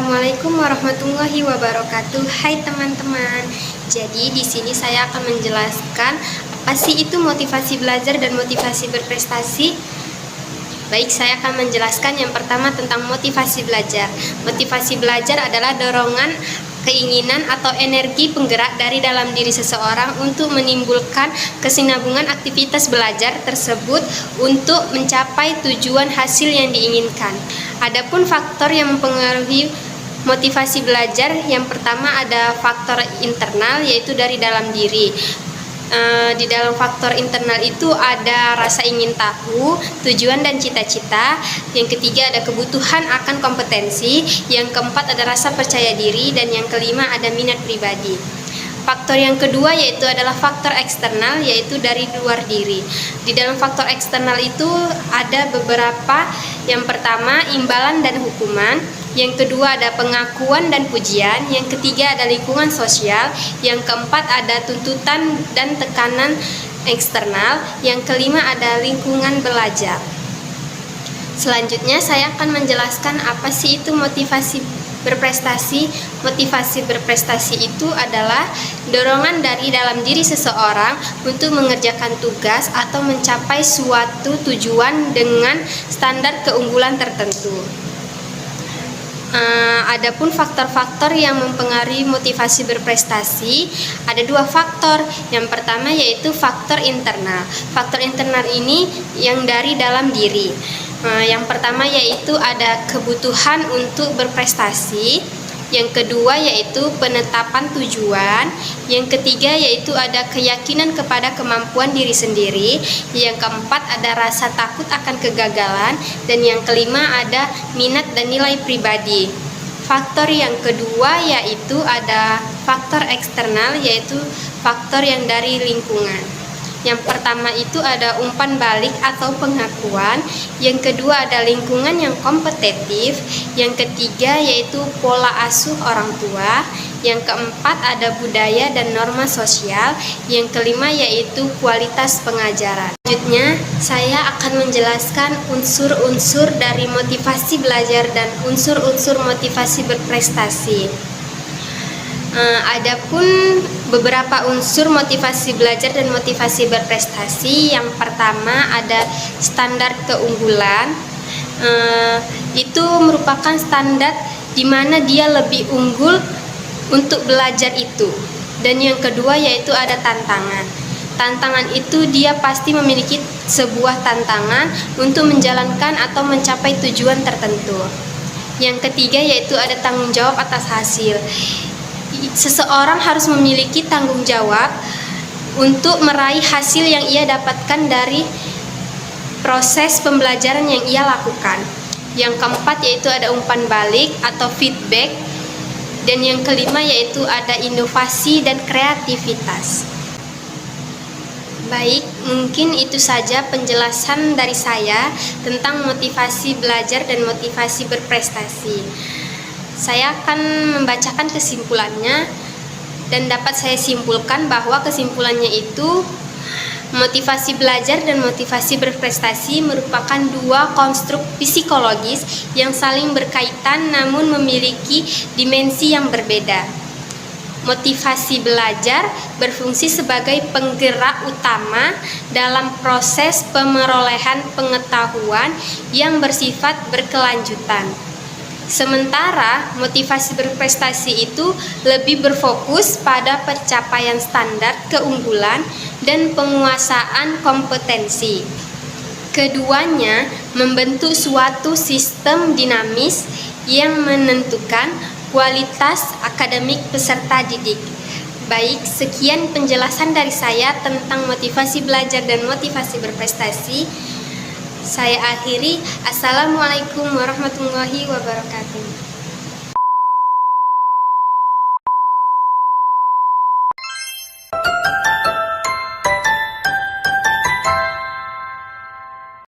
Assalamualaikum warahmatullahi wabarakatuh. Hai teman-teman. Jadi di sini saya akan menjelaskan apa sih itu motivasi belajar dan motivasi berprestasi. Baik, saya akan menjelaskan yang pertama tentang motivasi belajar. Motivasi belajar adalah dorongan, keinginan atau energi penggerak dari dalam diri seseorang untuk menimbulkan kesinambungan aktivitas belajar tersebut untuk mencapai tujuan hasil yang diinginkan. Adapun faktor yang mempengaruhi motivasi belajar, yang pertama ada faktor internal, yaitu dari dalam diri. Di dalam faktor internal itu ada rasa ingin tahu, tujuan dan cita-cita. Yang ketiga ada kebutuhan akan kompetensi. Yang keempat ada rasa percaya diri. Dan yang kelima ada minat pribadi. Faktor yang kedua yaitu adalah faktor eksternal, yaitu dari luar diri. Di dalam faktor eksternal itu ada beberapa. Yang pertama imbalan dan hukuman. Yang kedua ada pengakuan dan pujian. Yang ketiga ada lingkungan sosial. Yang keempat ada tuntutan dan tekanan eksternal. Yang kelima ada lingkungan belajar. Selanjutnya saya akan menjelaskan apa sih itu motivasi berprestasi. Motivasi berprestasi itu adalah dorongan dari dalam diri seseorang untuk mengerjakan tugas atau mencapai suatu tujuan dengan standar keunggulan tertentu. Adapun faktor-faktor yang mempengaruhi motivasi berprestasi, ada dua faktor. Yang pertama yaitu faktor internal. Faktor internal ini yang dari dalam diri. Yang pertama yaitu ada kebutuhan untuk berprestasi. Yang kedua yaitu penetapan tujuan. Yang ketiga yaitu ada keyakinan kepada kemampuan diri sendiri. Yang keempat ada rasa takut akan kegagalan. Dan yang kelima ada minat dan nilai pribadi. Faktor yang kedua yaitu ada faktor eksternal, yaitu faktor yang dari lingkungan. Yang pertama itu ada umpan balik atau pengakuan. Yang kedua ada lingkungan yang kompetitif. Yang ketiga yaitu pola asuh orang tua. Yang keempat ada budaya dan norma sosial. Yang kelima yaitu kualitas pengajaran. Selanjutnya saya akan menjelaskan unsur-unsur dari motivasi belajar dan unsur-unsur motivasi berprestasi. Adapun beberapa unsur motivasi belajar dan motivasi berprestasi. Yang pertama ada standar keunggulan. Itu merupakan standar di mana dia lebih unggul untuk belajar itu. Dan yang kedua yaitu ada tantangan. Tantangan itu dia pasti memiliki sebuah tantangan untuk menjalankan atau mencapai tujuan tertentu. Yang ketiga yaitu ada tanggung jawab atas hasil. Seseorang harus memiliki tanggung jawab untuk meraih hasil yang ia dapatkan dari proses pembelajaran yang ia lakukan. Yang keempat yaitu ada umpan balik atau feedback. Dan yang kelima yaitu ada inovasi dan kreativitas. Baik, mungkin itu saja penjelasan dari saya tentang motivasi belajar dan motivasi berprestasi. Saya akan membacakan kesimpulannya, dan dapat saya simpulkan bahwa kesimpulannya itu motivasi belajar dan motivasi berprestasi merupakan dua konstruk psikologis yang saling berkaitan namun memiliki dimensi yang berbeda. Motivasi belajar berfungsi sebagai penggerak utama dalam proses pemerolehan pengetahuan yang bersifat berkelanjutan. Sementara motivasi berprestasi itu lebih berfokus pada pencapaian standar keunggulan dan penguasaan kompetensi. Keduanya membentuk suatu sistem dinamis yang menentukan kualitas akademik peserta didik. Baik, sekian penjelasan dari saya tentang motivasi belajar dan motivasi berprestasi. Saya akhiri. Assalamualaikum warahmatullahi wabarakatuh.